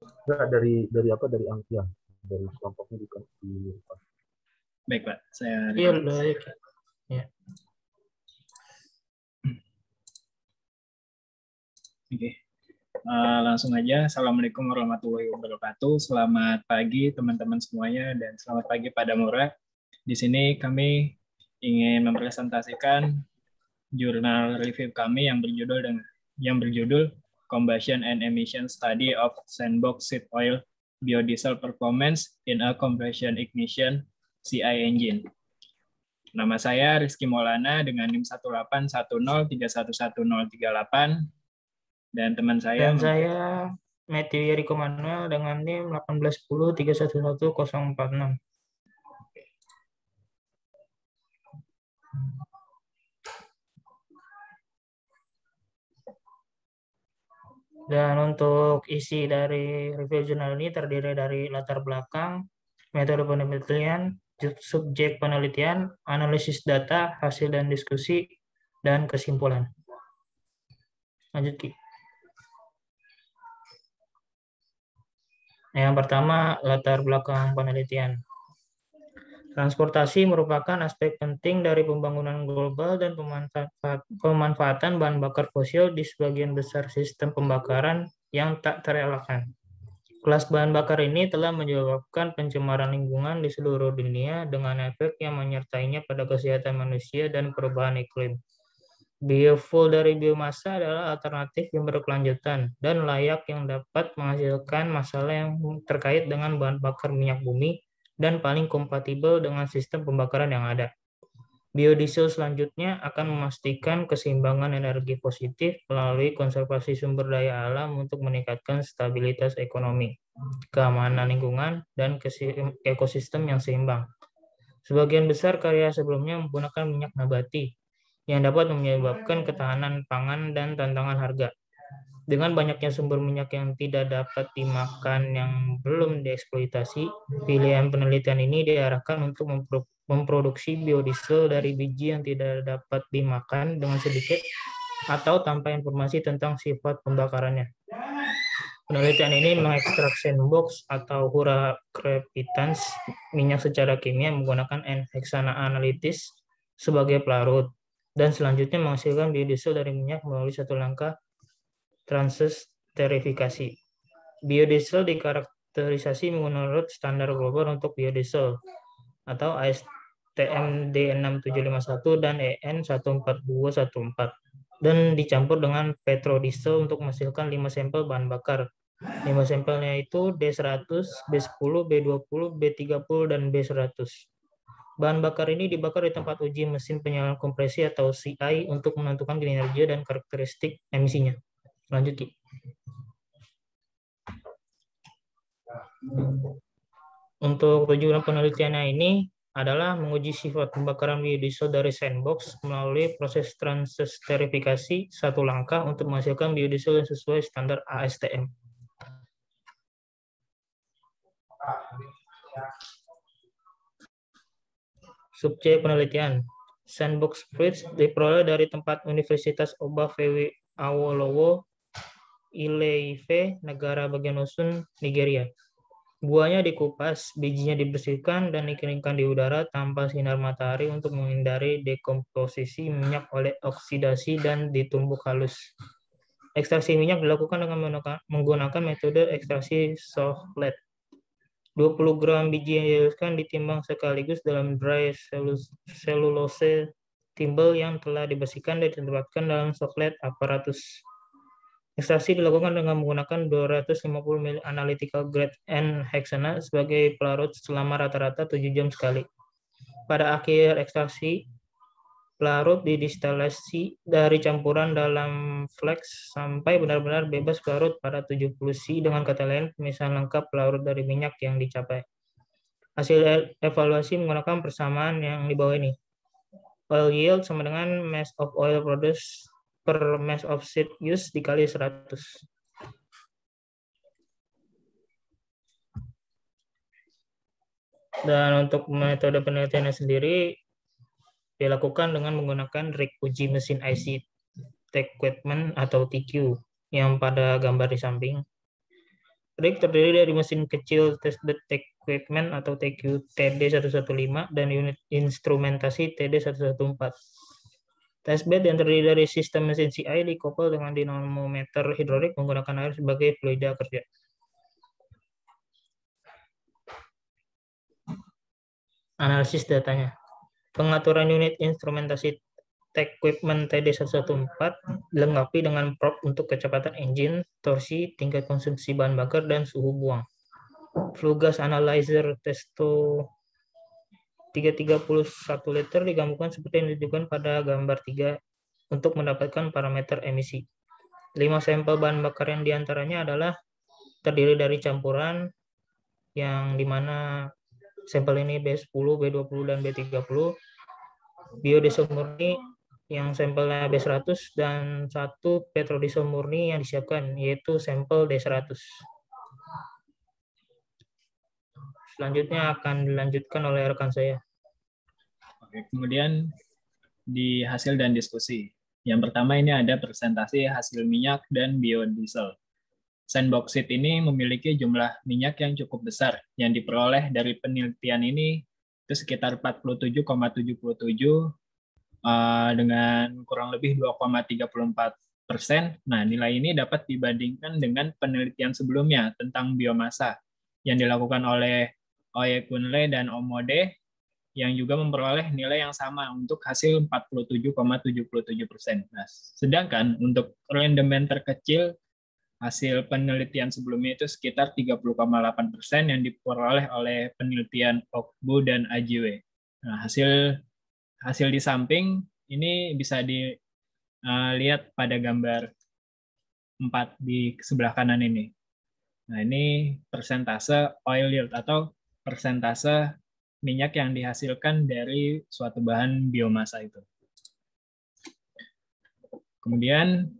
Enggak, dari apa, dari Angkia, dari kelompoknya di Baik, Pak. Saya Iya, baik. Ya. Oke. Langsung aja. Assalamualaikum warahmatullahi wabarakatuh. Selamat pagi teman-teman semuanya dan selamat pagi Pak Damura. Di sini kami ingin mempresentasikan jurnal review kami yang berjudul Combustion and Emission Study of Sandbox Seed Oil Biodiesel Performance in a Combustion Ignition CI Engine. Nama saya Rizky Maulana dengan NIM 18103111038 dan teman saya. Dan saya Matthew Yeriko Manuel dengan NIM 18013111046. Dan untuk isi dari review jurnal ini terdiri dari latar belakang, metode penelitian, subjek penelitian, analisis data, hasil dan diskusi, dan kesimpulan. Lanjut, Ki. Yang pertama, latar belakang penelitian. Transportasi merupakan aspek penting dari pembangunan global dan pemanfaatan bahan bakar fosil di sebagian besar sistem pembakaran yang tak terelakkan. Kelas bahan bakar ini telah menyebabkan pencemaran lingkungan di seluruh dunia dengan efek yang menyertainya pada kesehatan manusia dan perubahan iklim. Biofuel dari biomasa adalah alternatif yang berkelanjutan dan layak yang dapat menghasilkan masalah yang terkait dengan bahan bakar minyak bumi dan paling kompatibel dengan sistem pembakaran yang ada. Biodiesel selanjutnya akan memastikan keseimbangan energi positif melalui konservasi sumber daya alam untuk meningkatkan stabilitas ekonomi, keamanan lingkungan, dan ekosistem yang seimbang. Sebagian besar karya sebelumnya menggunakan minyak nabati yang dapat menyebabkan ketahanan pangan dan tantangan harga. Dengan banyaknya sumber minyak yang tidak dapat dimakan yang belum dieksploitasi, pilihan penelitian ini diarahkan untuk memproduksi biodiesel dari biji yang tidak dapat dimakan dengan sedikit atau tanpa informasi tentang sifat pembakarannya. Penelitian ini mengekstrak sandbox atau hura crepitans minyak secara kimia menggunakan N-heksana analitis sebagai pelarut, dan selanjutnya menghasilkan biodiesel dari minyak melalui satu langkah transesterifikasi. Biodiesel dikarakterisasi menurut standar global untuk biodiesel atau ASTM D6751 dan EN 14214 dan dicampur dengan petrodiesel untuk menghasilkan 5 sampel bahan bakar. 5 sampelnya itu D100, B10, B20, B30, dan B100. Bahan bakar ini dibakar di tempat uji mesin penyaluran kompresi atau CI untuk menentukan kinerja dan karakteristik emisinya. Lanjut, Ki. Untuk tujuan penelitiannya ini adalah menguji sifat pembakaran biodiesel dari sandbox melalui proses transesterifikasi satu langkah untuk menghasilkan biodiesel yang sesuai standar ASTM. Subjek penelitian. Sandbox fruits diperoleh dari tempat Universitas Obafemi Awolowo, Ile-Ife, negara bagian Osun, Nigeria. Buahnya dikupas, bijinya dibersihkan dan dikeringkan di udara tanpa sinar matahari untuk menghindari dekomposisi minyak oleh oksidasi dan ditumbuk halus. Ekstraksi minyak dilakukan dengan menggunakan metode ekstraksi soft lead. 20 gram biji yang dihasilkan ditimbang sekaligus dalam dry cellulose timbel yang telah dibersihkan dan ditempatkan dalam soklet aparatus. Ekstraksi dilakukan dengan menggunakan 250 ml analytical grade N-heksana sebagai pelarut selama rata-rata 7 jam sekali. Pada akhir ekstraksi, pelarut didistilasi dari campuran dalam flask sampai benar-benar bebas pelarut pada 70 C. Dengan kata lain, pemisahan lengkap pelarut dari minyak yang dicapai. Hasil evaluasi menggunakan persamaan yang di bawah ini. Oil yield sama dengan mass of oil produced per mass of seed use dikali 100. Dan untuk metode penelitiannya sendiri dilakukan dengan menggunakan rig uji mesin IC equipment atau TQ yang pada gambar di samping. rig terdiri dari mesin kecil testbed equipment atau TQ TD115 dan unit instrumentasi TD114. Testbed yang terdiri dari sistem mesin CI dikoppel dengan dinamometer hidrolik menggunakan air sebagai fluida kerja. Analisis datanya. Pengaturan unit instrumentasi equipment TD114 dilengkapi dengan prop untuk kecepatan engine, torsi, tingkat konsumsi bahan bakar, dan suhu buang. Flue gas analyzer testo 331 liter digabungkan seperti yang ditunjukkan pada gambar 3 untuk mendapatkan parameter emisi. 5 sampel bahan bakar yang diantaranya adalah terdiri dari campuran yang dimana sampel ini B10, B20, dan B30. Biodiesel murni yang sampelnya B100 dan 1 petrodiesel murni yang disiapkan yaitu sampel D100. Selanjutnya akan dilanjutkan oleh rekan saya. Oke, kemudian di hasil dan diskusi. Yang pertama ini ada presentasi hasil minyak dan biodiesel. Sandboxit ini memiliki jumlah minyak yang cukup besar. Yang diperoleh dari penelitian ini itu sekitar 47,77 dengan kurang lebih 2,34%. Nah, nilai ini dapat dibandingkan dengan penelitian sebelumnya tentang biomasa yang dilakukan oleh Oye Kunle dan Omode yang juga memperoleh nilai yang sama untuk hasil 47,77%. Nah, sedangkan untuk rendemen terkecil hasil penelitian sebelumnya itu sekitar 30,8% yang diperoleh oleh penelitian Okbu dan AJW. Nah, hasil di samping ini bisa dilihat pada gambar 4 di sebelah kanan ini. Nah, ini persentase oil yield atau persentase minyak yang dihasilkan dari suatu bahan biomasa itu. Kemudian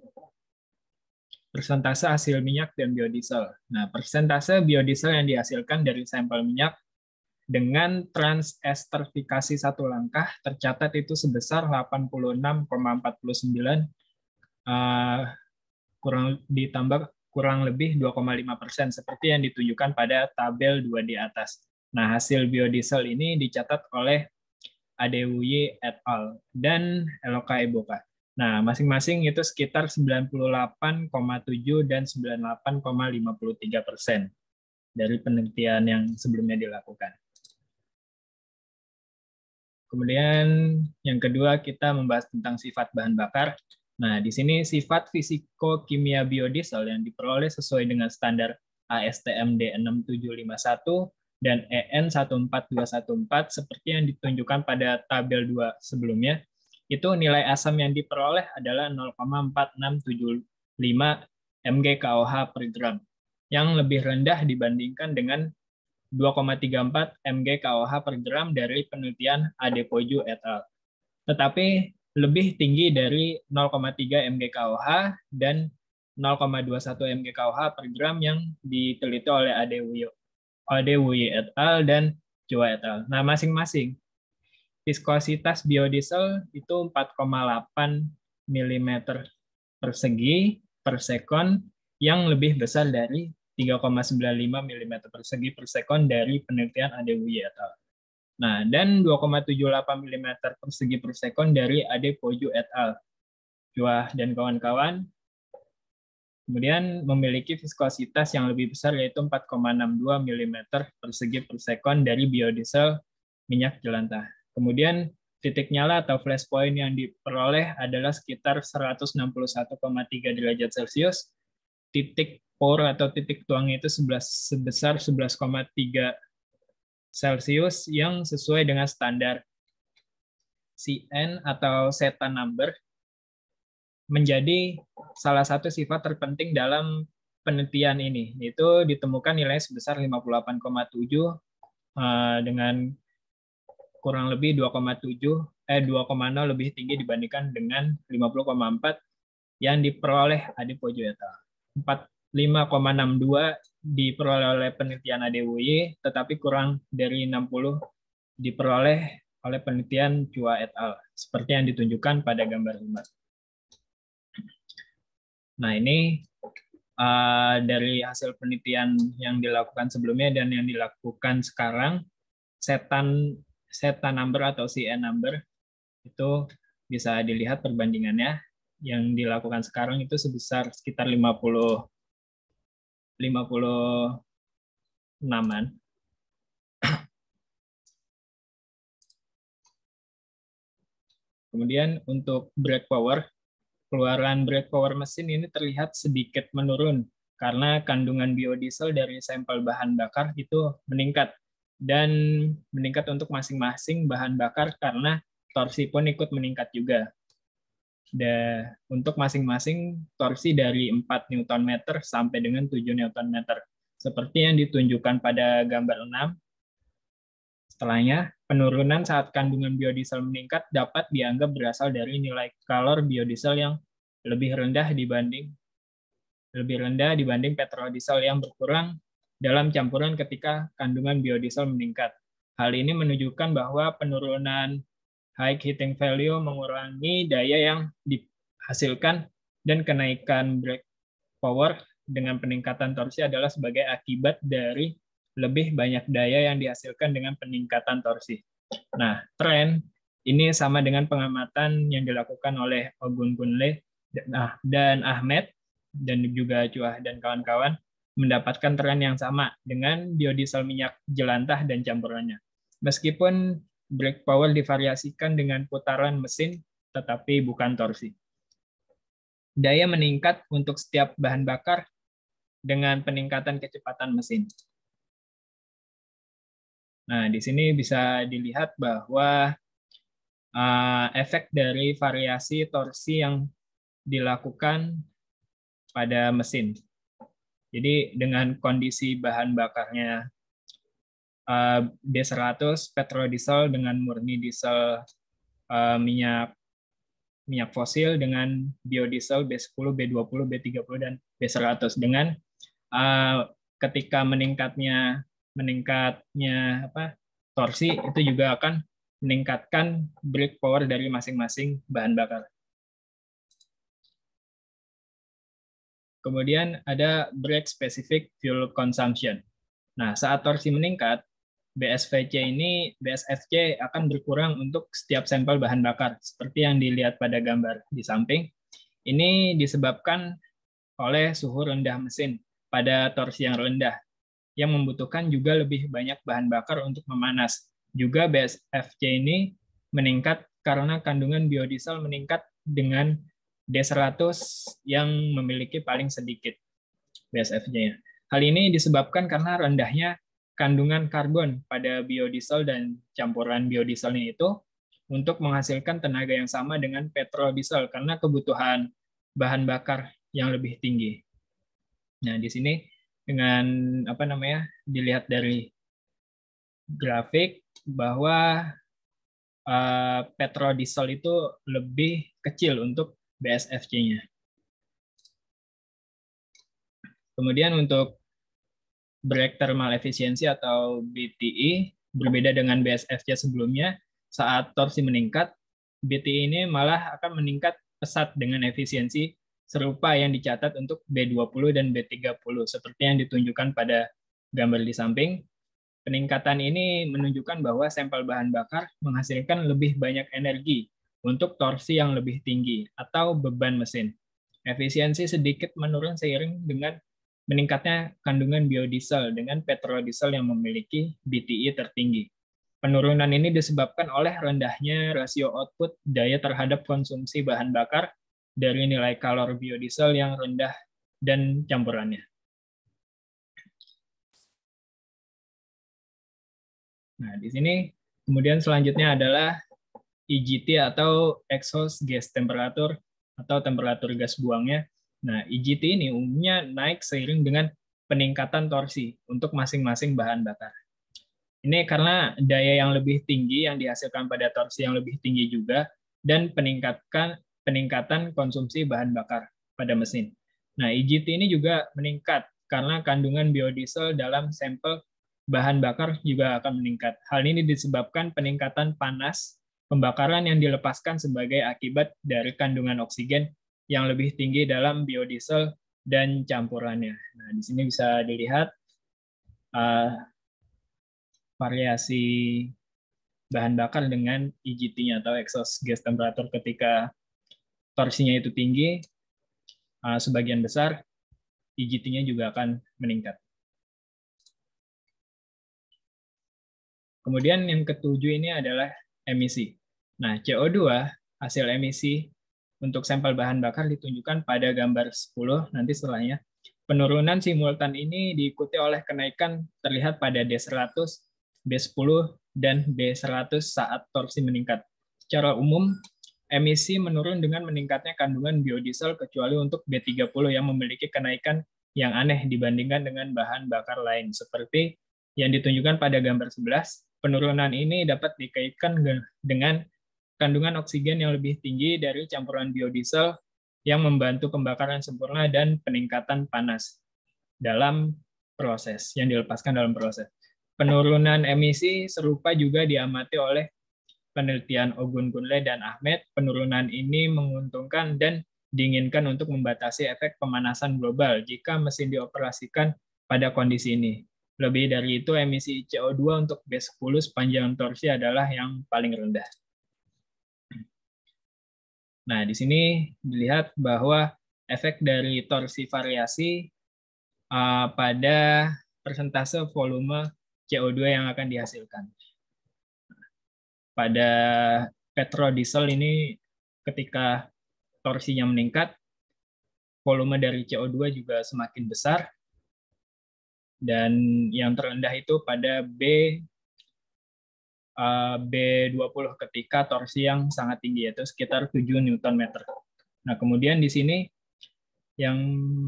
persentase hasil minyak dan biodiesel. Nah, persentase biodiesel yang dihasilkan dari sampel minyak dengan transesterfikasi satu langkah tercatat itu sebesar 86,49 kurang lebih 2,5% seperti yang ditunjukkan pada tabel 2 di atas. Nah, hasil biodiesel ini dicatat oleh Adewuyi et al. Dan Eloka Eboka. Nah, masing-masing itu sekitar 98,7 dan 98,53% dari penelitian yang sebelumnya dilakukan. Kemudian yang kedua kita membahas tentang sifat bahan bakar. Nah, di sini sifat fisiko-kimia biodiesel yang diperoleh sesuai dengan standar ASTM D6751 dan EN 14214 seperti yang ditunjukkan pada tabel 2 sebelumnya, itu nilai asam yang diperoleh adalah 0,4675 mg/KOH per gram, yang lebih rendah dibandingkan dengan 2,34 mg/KOH per gram dari penelitian Adepoju et al. Tetapi lebih tinggi dari 0,3 mg/KOH dan 0,21 mg/KOH per gram yang diteliti oleh Adewuyi et al. Dan Chua et al. Nah, masing-masing viskositas biodiesel itu 4,8 mm persegi per sekon yang lebih besar dari 3,95 mm persegi per sekon dari penelitian Adewuyi et al. Nah, dan 2,78 mm persegi per sekon dari Adepoju et al. Chua dan kawan-kawan kemudian memiliki viskositas yang lebih besar yaitu 4,62 mm persegi per sekon dari biodiesel minyak jelantah. Kemudian titik nyala atau flash point yang diperoleh adalah sekitar 161,3 derajat Celcius. Titik pour atau titik tuang itu sebesar 11,3 Celcius yang sesuai dengan standar CN atau Zeta number, menjadi salah satu sifat terpenting dalam penelitian ini. Itu ditemukan nilai sebesar 58,7 dengan kurang lebih 2,0 lebih tinggi dibandingkan dengan 50,4 yang diperoleh Adepoju et al. 45,62 diperoleh oleh penelitian Adewuyi, tetapi kurang dari 60 diperoleh oleh penelitian Chua et al. Seperti yang ditunjukkan pada gambar 5. Nah, ini dari hasil penelitian yang dilakukan sebelumnya dan yang dilakukan sekarang, Zeta number atau CN number itu bisa dilihat perbandingannya. Yang dilakukan sekarang itu sebesar sekitar 56-an. Kemudian untuk brake power, keluaran brake power mesin ini terlihat sedikit menurun karena kandungan biodiesel dari sampel bahan bakar itu meningkat, dan meningkat untuk masing-masing bahan bakar karena torsi pun ikut meningkat juga. Dan untuk masing-masing torsi dari 4 Nm sampai dengan 7 Nm. Seperti yang ditunjukkan pada gambar 6. Setelahnya, penurunan saat kandungan biodiesel meningkat dapat dianggap berasal dari nilai kalor biodiesel yang lebih rendah dibanding petrodiesel yang berkurang dalam campuran ketika kandungan biodiesel meningkat. Hal ini menunjukkan bahwa penurunan high heating value mengurangi daya yang dihasilkan, dan kenaikan brake power dengan peningkatan torsi adalah sebagai akibat dari lebih banyak daya yang dihasilkan dengan peningkatan torsi. Nah, tren ini sama dengan pengamatan yang dilakukan oleh Ogun Kunle dan Ahmed, dan juga Cuah dan kawan-kawan, mendapatkan tren yang sama dengan biodiesel minyak jelantah dan campurannya. Meskipun brake power divariasikan dengan putaran mesin, tetapi bukan torsi. Daya meningkat untuk setiap bahan bakar dengan peningkatan kecepatan mesin. Nah, di sini bisa dilihat bahwa efek dari variasi torsi yang dilakukan pada mesin. Jadi dengan kondisi bahan bakarnya B100 petrodiesel dengan murni diesel minyak fosil dengan biodiesel B10, B20, B30 dan B100, dengan ketika meningkatnya torsi itu juga akan meningkatkan brake power dari masing-masing bahan bakar. Kemudian ada brake specific fuel consumption. Nah, saat torsi meningkat, BSFC akan berkurang untuk setiap sampel bahan bakar, seperti yang dilihat pada gambar di samping. Ini disebabkan oleh suhu rendah mesin pada torsi yang rendah, yang membutuhkan juga lebih banyak bahan bakar untuk memanas. Juga BSFC ini meningkat karena kandungan biodiesel meningkat dengan D100 yang memiliki paling sedikit BSFC-nya. Hal ini disebabkan karena rendahnya kandungan karbon pada biodiesel dan campuran biodieselnya itu untuk menghasilkan tenaga yang sama dengan petrodiesel karena kebutuhan bahan bakar yang lebih tinggi. Nah, di sini dengan dilihat dari grafik bahwa petrodiesel itu lebih kecil untuk BSFC-nya. Kemudian untuk brake thermal efficiency atau BTE, berbeda dengan BSFC sebelumnya, saat torsi meningkat, BTE ini malah akan meningkat pesat dengan efisiensi serupa yang dicatat untuk B20 dan B30, seperti yang ditunjukkan pada gambar di samping. Peningkatan ini menunjukkan bahwa sampel bahan bakar menghasilkan lebih banyak energi untuk torsi yang lebih tinggi atau beban mesin. Efisiensi sedikit menurun seiring dengan meningkatnya kandungan biodiesel dengan petrodiesel yang memiliki BTE tertinggi. Penurunan ini disebabkan oleh rendahnya rasio output daya terhadap konsumsi bahan bakar dari nilai kalor biodiesel yang rendah dan campurannya. Nah, di sini kemudian selanjutnya adalah EGT atau exhaust gas temperature atau temperatur gas buangnya. Nah, EGT ini umumnya naik seiring dengan peningkatan torsi untuk masing-masing bahan bakar. Ini karena daya yang lebih tinggi yang dihasilkan pada torsi yang lebih tinggi juga, dan peningkatan konsumsi bahan bakar pada mesin. Nah, EGT ini juga meningkat karena kandungan biodiesel dalam sampel bahan bakar juga akan meningkat. Hal ini disebabkan peningkatan panas pembakaran yang dilepaskan sebagai akibat dari kandungan oksigen yang lebih tinggi dalam biodiesel dan campurannya. Nah, di sini bisa dilihat variasi bahan bakar dengan EGT-nya atau exhaust gas temperature ketika torsinya itu tinggi, sebagian besar EGT-nya juga akan meningkat. Kemudian yang ketujuh ini adalah emisi. Nah, CO2 hasil emisi untuk sampel bahan bakar ditunjukkan pada gambar 10 nanti setelahnya. Penurunan simultan ini diikuti oleh kenaikan terlihat pada D100, B10, dan B100 saat torsi meningkat. Secara umum, emisi menurun dengan meningkatnya kandungan biodiesel kecuali untuk B30 yang memiliki kenaikan yang aneh dibandingkan dengan bahan bakar lain. Seperti yang ditunjukkan pada gambar 11, penurunan ini dapat dikaitkan dengan kandungan oksigen yang lebih tinggi dari campuran biodiesel yang membantu pembakaran sempurna dan peningkatan panas dalam proses, yang dilepaskan dalam proses. Penurunan emisi serupa juga diamati oleh penelitian Ogun Gunle dan Ahmed. Penurunan ini menguntungkan dan diinginkan untuk membatasi efek pemanasan global jika mesin dioperasikan pada kondisi ini. Lebih dari itu, emisi CO2 untuk B10 sepanjang torsi adalah yang paling rendah. Nah, di sini dilihat bahwa efek dari torsi variasi pada persentase volume CO2 yang akan dihasilkan. Pada petrodiesel ini ketika torsinya meningkat, volume dari CO2 juga semakin besar, dan yang terendah itu pada B20 ketika torsi yang sangat tinggi, yaitu sekitar 7 Nm. Nah, kemudian di sini yang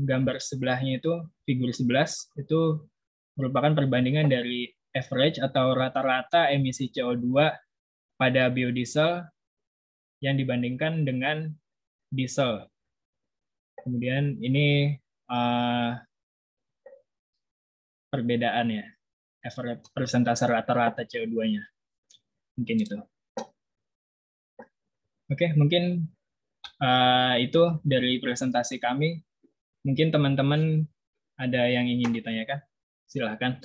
gambar sebelahnya itu, figur 11, itu merupakan perbandingan dari average atau rata-rata emisi CO2 pada biodiesel yang dibandingkan dengan diesel. Kemudian ini perbedaannya, persentase rata-rata CO2-nya. Mungkin itu. Oke, mungkin itu dari presentasi kami. Mungkin teman-teman ada yang ingin ditanyakan? Silahkan.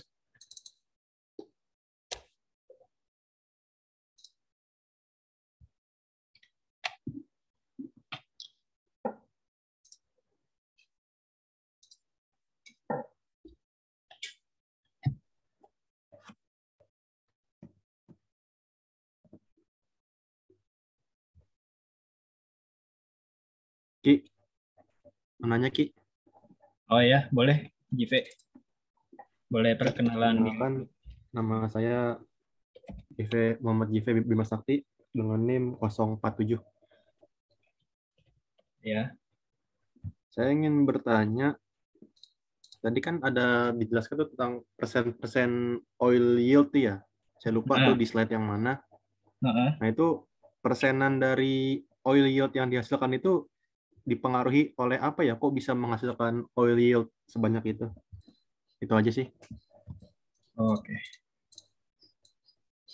Ki, mau nanya Ki? Oh ya, boleh, JV. Boleh perkenalan. Perkenalkan, nama saya Muhammad JV Bima Sakti dengan NIM 047. Ya. Saya ingin bertanya, tadi kan ada dijelaskan tuh tentang persen oil yield ya. Saya lupa tuh di slide yang mana. Nah, itu persenan dari oil yield yang dihasilkan itu dipengaruhi oleh apa ya? Kok bisa menghasilkan oil yield sebanyak itu? Itu aja sih. Oke.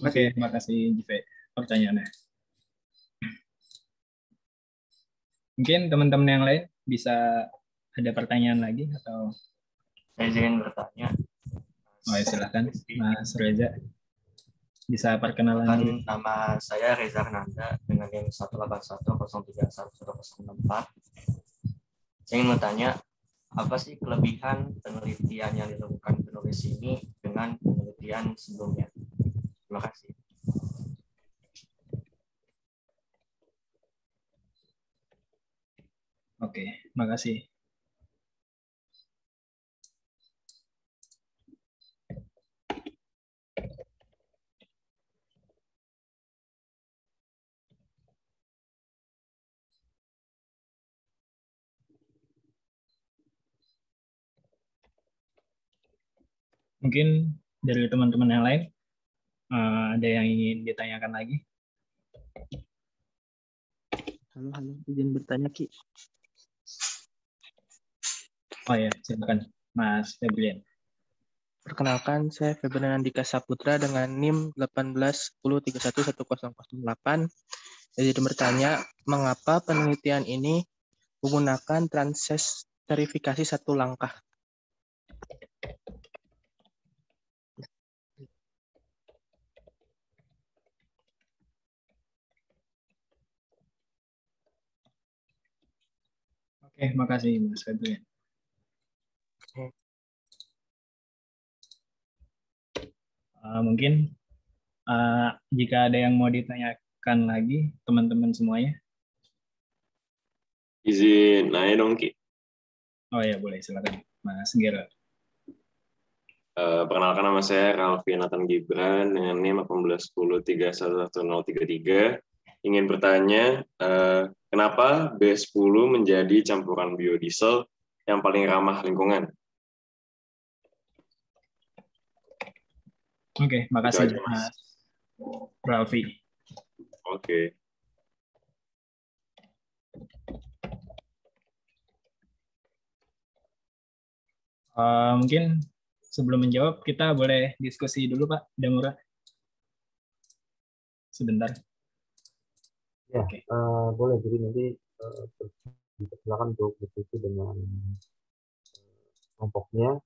Oke, terima kasih JV pertanyaannya. Mungkin teman-teman yang lain bisa ada pertanyaan lagi atau? Saya ingin bertanya. Oh ya, silakan Mas Reza. Bisa perkenalan dulu. Nama saya Reza Nanda dengan NIM 181031104. Saya ingin bertanya, apa sih kelebihan penelitian yang dilakukan penulis ini dengan penelitian sebelumnya? Terima kasih. Oke, makasih. Mungkin dari teman-teman yang lain ada yang ingin ditanyakan lagi? Halo, izin bertanya Ki. Oh ya, silakan Mas Febrian. Perkenalkan, saya Febrian Andika Saputra dengan NIM 181031108. Jadi bertanya, mengapa penelitian ini menggunakan verifikasi satu langkah. Oke, makasih Mas Febri. Mungkin jika ada yang mau ditanyakan lagi, teman-teman semuanya. Izin nanya dong, Ki. Oh ya, boleh. Silakan, Mas Gerald. Perkenalkan, nama saya Ralfi Nathan Gibran dengan NIM 1810311033. Ingin bertanya, kenapa B10 menjadi campuran biodiesel yang paling ramah lingkungan? Oke, makasih Mas Ralfi. Oke. Mungkin sebelum menjawab, kita boleh diskusi dulu, Pak Damura. Sebentar. Ya, boleh. Jadi nanti silakan untuk diskusi dengan kelompoknya,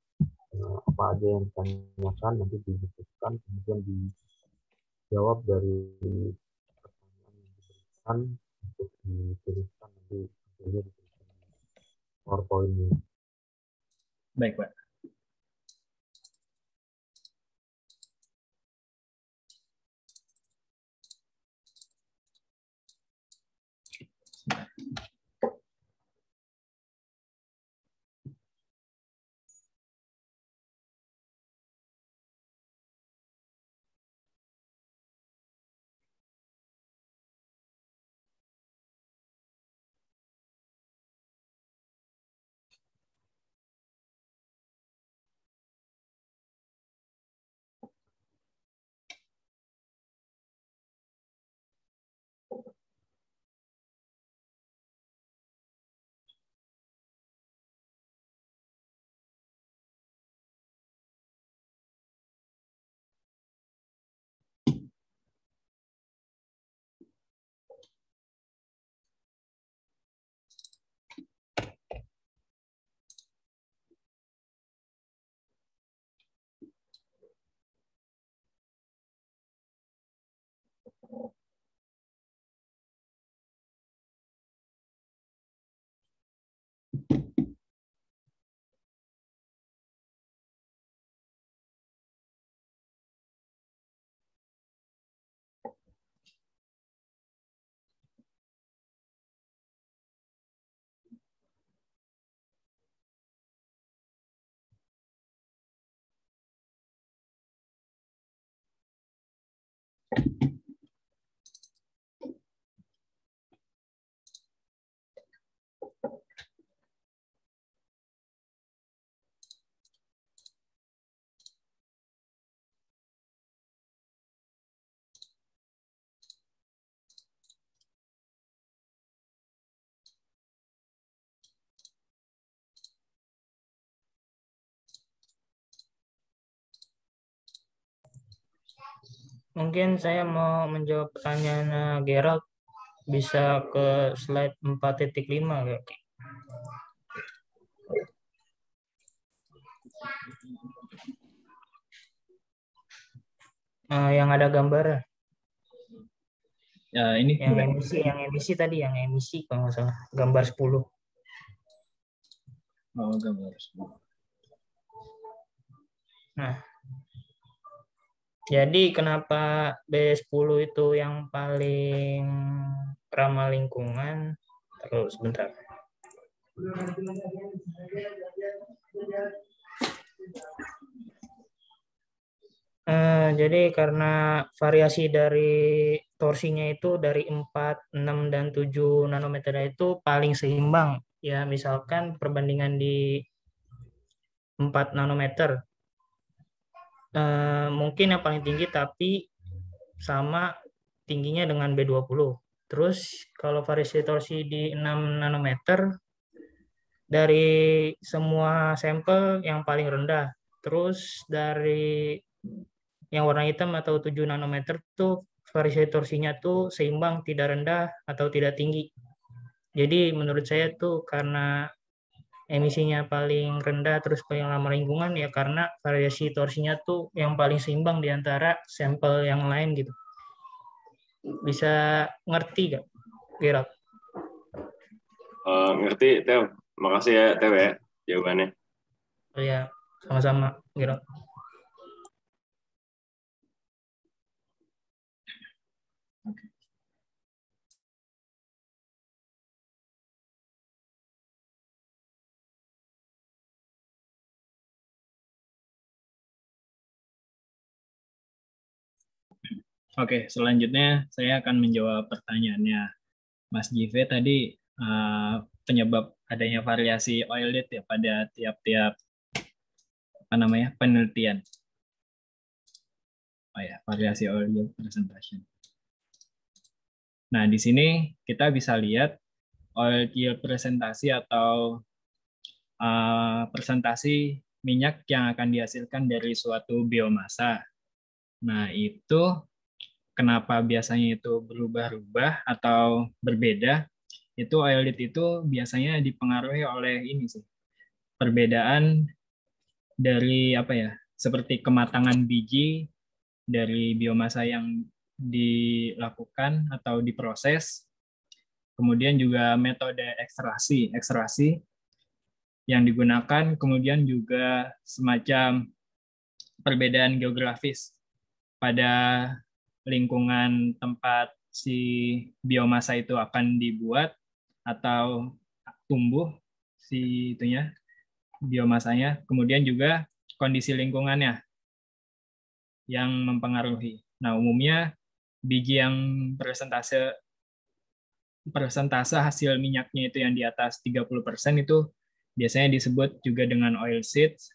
apa aja yang ditanyakan nanti didiskusikan, kemudian dijawab dari pertanyaan yang diberikan untuk dituliskan nanti hasilnya dituliskan di PowerPoint-nya. Baik, Pak. Mungkin saya mau menjawab pertanyaan Gerald, bisa ke slide 4.5 ya. Yang ada gambar. Ya, ini yang emisi tadi, yang emisi kalau nggak salah, gambar 10. Oh, gambar 10. Nah, jadi kenapa B10 itu yang paling ramah lingkungan? Terus sebentar. Jadi karena variasi dari torsinya itu dari 4, 6, dan 7 nanometer itu paling seimbang. Ya, misalkan perbandingan di 4 nanometer. Mungkin yang paling tinggi tapi sama tingginya dengan B20. Terus kalau variasi torsi di 6 nanometer dari semua sampel yang paling rendah. Terus dari yang warna hitam atau 7 nanometer tuh variasi torsinya tuh seimbang, tidak rendah atau tidak tinggi. Jadi menurut saya tuh karena emisinya paling rendah terus paling ramah lingkungan ya karena variasi torsinya tuh yang paling seimbang di antara sampel yang lain gitu. Bisa ngerti gak, Gerald? Ngerti, Teo. Makasih ya, Teo ya, jawabannya. Oh ya, sama-sama, Gerald. Oke, selanjutnya saya akan menjawab pertanyaannya Mas JV tadi, penyebab adanya variasi oil lead ya pada tiap-tiap penelitian. Oh ya, variasi oil yield presentation. Nah, di sini kita bisa lihat oil yield presentasi atau presentasi minyak yang akan dihasilkan dari suatu biomasa. Nah, itu kenapa biasanya itu berubah-ubah atau berbeda? Itu oil lead itu biasanya dipengaruhi oleh ini sih. Perbedaan dari seperti kematangan biji dari biomasa yang dilakukan atau diproses. Kemudian juga metode ekstraksi yang digunakan, kemudian juga semacam perbedaan geografis pada lingkungan tempat si biomasa itu akan dibuat atau tumbuh si itunya biomasanya, kemudian juga kondisi lingkungannya yang mempengaruhi. Nah, umumnya biji yang persentase hasil minyaknya itu yang di atas 30% itu biasanya disebut juga dengan oil seeds,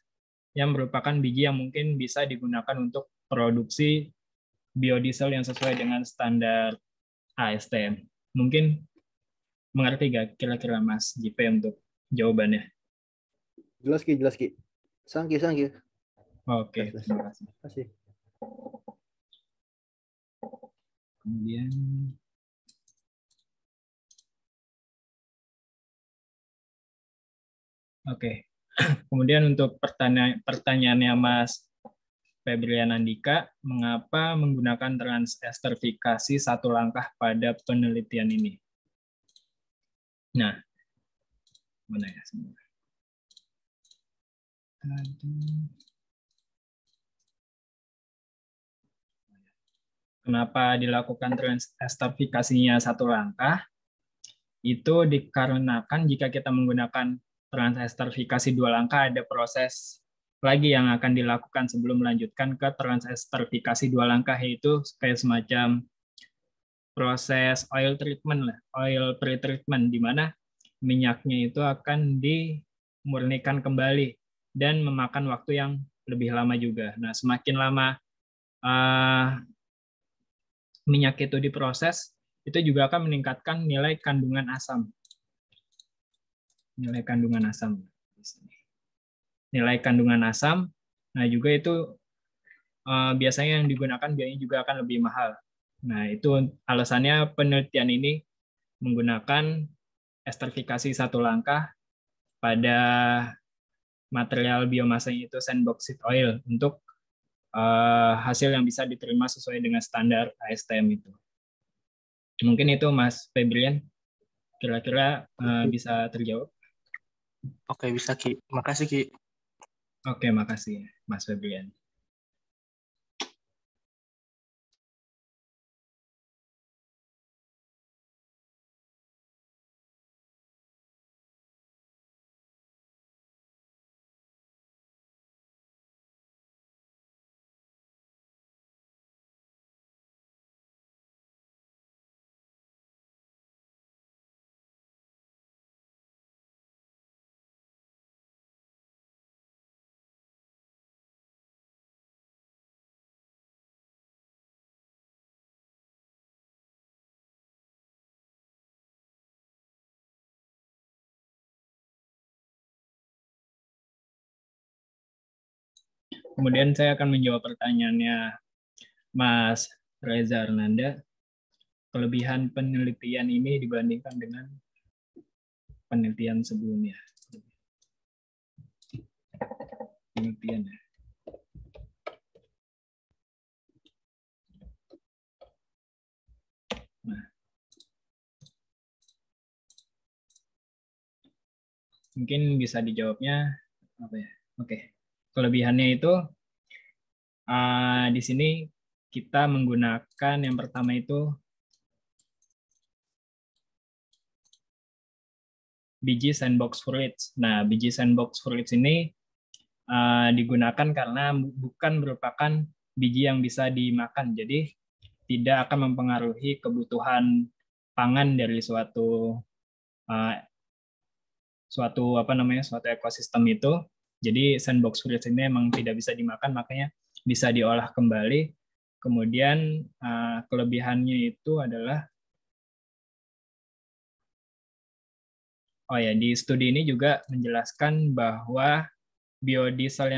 yang merupakan biji yang mungkin bisa digunakan untuk produksi biodiesel yang sesuai dengan standar ASTM. Mungkin mengerti gak kira-kira Mas JP untuk jawabannya? Jelas Ki. Sangki. Oke, terima kasih. Kemudian kemudian untuk pertanyaannya Mas Febrian Andika, mengapa menggunakan transesterfikasi satu langkah pada penelitian ini? Nah, mana ya semua? Kenapa dilakukan transesterfikasinya satu langkah? Itu dikarenakan jika kita menggunakan transesterfikasi dua langkah, ada proses lagi yang akan dilakukan sebelum melanjutkan ke transesterfikasi dua langkah, yaitu kayak semacam proses oil treatment oil pretreatment, di mana minyaknya itu akan dimurnikan kembali dan memakan waktu yang lebih lama juga. Nah, semakin lama minyak itu diproses, itu juga akan meningkatkan nilai kandungan asam. Nilai kandungan asam, nah juga itu biasanya yang digunakan biayanya juga akan lebih mahal. Nah, itu alasannya penelitian ini menggunakan esterifikasi satu langkah pada material biomasanya itu sandbauxite oil untuk hasil yang bisa diterima sesuai dengan standar ASTM itu. Mungkin itu Mas Febrian, kira-kira bisa terjawab? Oke, bisa Ki. Makasih Ki. Oke, makasih Mas Febrian. Kemudian saya akan menjawab pertanyaannya Mas Reza Arnanda. Kelebihan penelitian ini dibandingkan dengan penelitian sebelumnya. penelitian. Nah, mungkin bisa dijawabnya apa ya? Oke, kelebihannya itu di sini kita menggunakan yang pertama itu biji sandbox fruits. Nah, biji sandbox fruits ini digunakan karena bukan merupakan biji yang bisa dimakan, jadi tidak akan mempengaruhi kebutuhan pangan dari suatu suatu ekosistem itu. Jadi sandbox fruits ini memang tidak bisa dimakan, makanya bisa diolah kembali. Kemudian kelebihannya itu adalah di studi ini juga menjelaskan bahwa biodiesel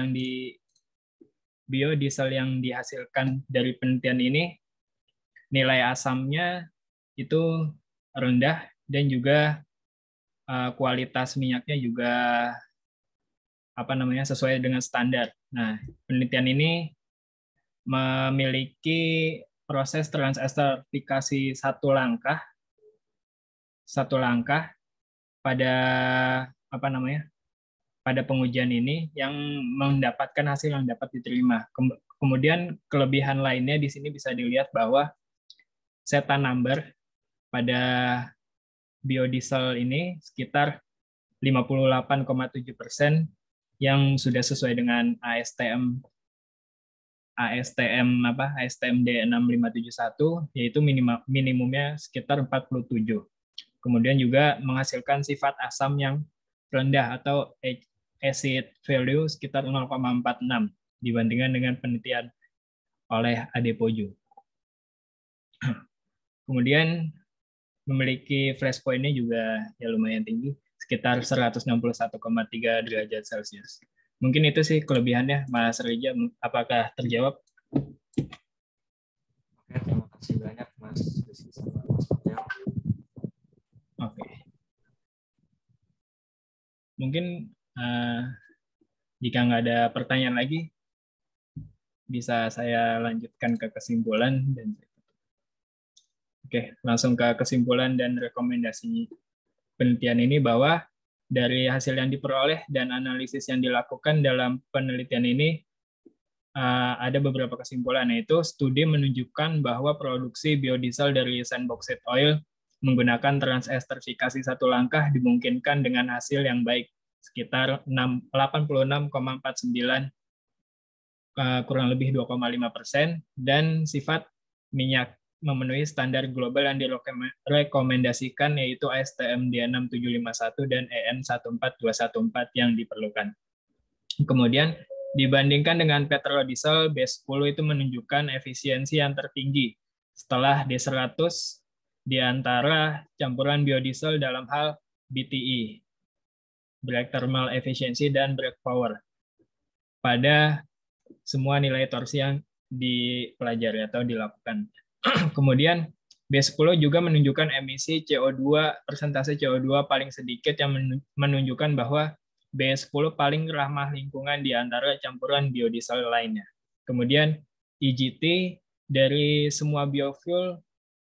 yang dihasilkan dari penelitian ini nilai asamnya itu rendah dan juga kualitas minyaknya juga sesuai dengan standar. Nah, penelitian ini memiliki proses transesterfikasi satu langkah pada pada pengujian ini yang mendapatkan hasil yang dapat diterima. Kemudian kelebihan lainnya di sini bisa dilihat bahwa Zeta number pada biodiesel ini sekitar 58,7% yang sudah sesuai dengan ASTM D6571, yaitu minimumnya sekitar 47. Kemudian juga menghasilkan sifat asam yang rendah atau acid value sekitar 0,46 dibandingkan dengan penelitian oleh Adepoju. Kemudian memiliki flash point-nya juga ya lumayan tinggi, sekitar 161,3 derajat Celcius. Mungkin itu sih kelebihannya, Mas Rija. Apakah terjawab? Oke, terima kasih banyak Mas Rizky sama Mas Mateo. Oke. Mungkin jika nggak ada pertanyaan lagi, bisa saya lanjutkan ke kesimpulan. Oke, langsung ke kesimpulan dan rekomendasi penelitian ini, bahwa dari hasil yang diperoleh dan analisis yang dilakukan dalam penelitian ini, ada beberapa kesimpulan, yaitu studi menunjukkan bahwa produksi biodiesel dari sandbox seed oil menggunakan transesterfikasi satu langkah dimungkinkan dengan hasil yang baik, sekitar 86,49 kurang lebih 2,5%, dan sifat minyak memenuhi standar global yang direkomendasikan, yaitu ASTM D6751 dan EN 14214 yang diperlukan. Kemudian dibandingkan dengan petrodiesel, B10 itu menunjukkan efisiensi yang tertinggi setelah D100 di antara campuran biodiesel dalam hal BTE, break thermal efficiency, dan break power pada semua nilai torsi yang dipelajari atau dilakukan. Kemudian B10 juga menunjukkan emisi CO2, persentase CO2 paling sedikit, yang menunjukkan bahwa B10 paling ramah lingkungan di antara campuran biodiesel lainnya. Kemudian EGT dari semua biofuel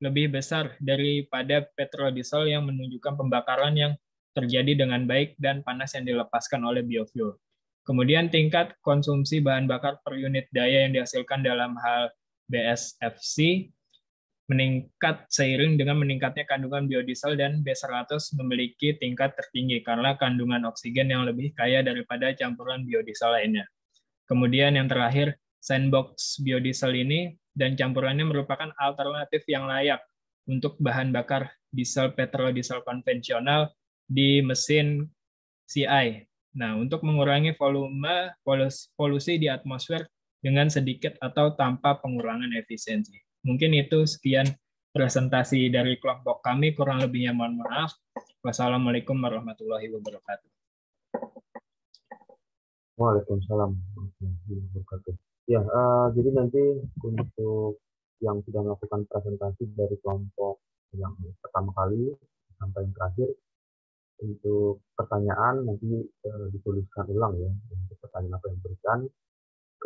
lebih besar daripada petrodiesel, yang menunjukkan pembakaran yang terjadi dengan baik dan panas yang dilepaskan oleh biofuel. Kemudian tingkat konsumsi bahan bakar per unit daya yang dihasilkan dalam hal BSFC meningkat seiring dengan meningkatnya kandungan biodiesel, dan B100 memiliki tingkat tertinggi karena kandungan oksigen yang lebih kaya daripada campuran biodiesel lainnya. Kemudian yang terakhir, sandbox biodiesel ini dan campurannya merupakan alternatif yang layak untuk bahan bakar diesel petrodiesel konvensional di mesin CI. Nah, untuk mengurangi volume polusi di atmosfer dengan sedikit atau tanpa pengurangan efisiensi. Mungkin itu sekian presentasi dari kelompok kami, kurang lebihnya mohon maaf. Wassalamualaikum warahmatullahi wabarakatuh. Waalaikumsalam warahmatullahi wabarakatuh. Ya, jadi nanti untuk yang sudah melakukan presentasi dari kelompok yang pertama kali sampai yang terakhir, Untuk pertanyaan nanti dituliskan ulang ya, untuk pertanyaan apa yang diberikan.